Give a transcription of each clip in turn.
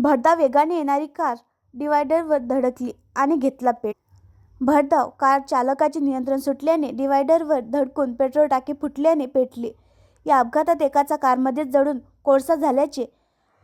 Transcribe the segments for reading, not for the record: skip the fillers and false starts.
भरधाव वेगाने येणारी कार डिवायडरवर धडकली आणि घेतला पेट। भरधाव कार चालकाचे नियंत्रण सुटल्याने डिवायडरवर धडकून पेट्रोल टाकी फुटल्याने पेटली। या अपघातात एकाचा कारमध्येच जळून कोळसा झाल्याचे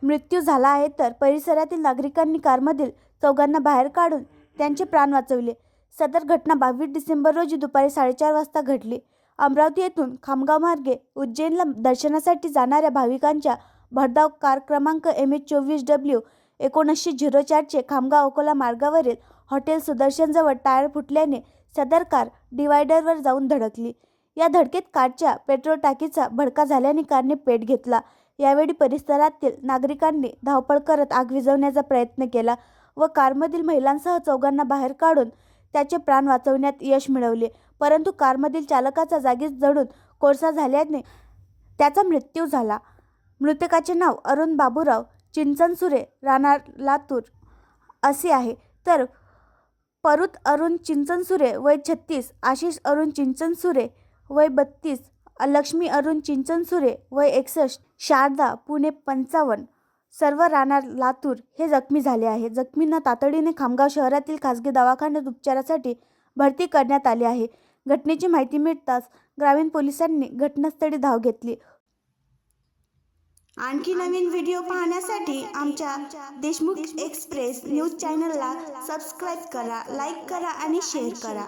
मृत्यू झाला आहे, तर परिसरातील नागरिकांनी कारमधील चौघांना बाहेर काढून त्यांचे प्राण वाचवले। सदर घटना 22 डिसेंबर रोजी दुपारी 4:30 वाजता घडली। अमरावती येथून खामगाव मार्गे उज्जैनला दर्शनासाठी जाणाऱ्या भाविकांच्या भरधाव कार क्रमांक MH24W1904 चे खामगाव अकोला मार्गावरील हॉटेल सुदर्शनजवळ टायर फुटल्याने सदर कार डिवायडरवर जाऊन धडकली। या धडकेत कारच्या पेट्रोल टाकीचा भडका झाल्याने कारने पेट घेतला। यावेळी परिसरातील नागरिकांनी धावपळ करत आग विझवण्याचा प्रयत्न केला व कारमधील महिलांसह चौघांना बाहेर काढून त्याचे प्राण वाचवण्यात यश मिळवले, परंतु कारमधील चालकाचा जागीच जळून कोळसा झाल्याने त्याचा मृत्यू झाला। मृतकाचे नाव अरुण बाबूराव चिंचनसुरे राहणार लातूर असे आहे, तर परुत अरुण चिंचनसुरे वय 36, आशिष अरुण चिंचनसुरे वय 32, लक्ष्मी अरुण चिंचनसुरे वय 61, शारदा पुणे 55 सर्व राहणार लातूर हे जखमी झाले आहे। जखमींना तातडीने खामगाव शहरातील खासगी दवाखान्यात उपचारासाठी भरती करण्यात आले आहे। घटनेची माहिती मिळताच ग्रामीण पोलिसांनी घटनास्थळी धाव घेतली। आणखी नवीन व्हिडिओ पाहण्यासाठी आमच्या देशमुख एक्सप्रेस न्यूज चॅनलला सबस्क्राईब करा, लाईक करा आणि शेअर करा।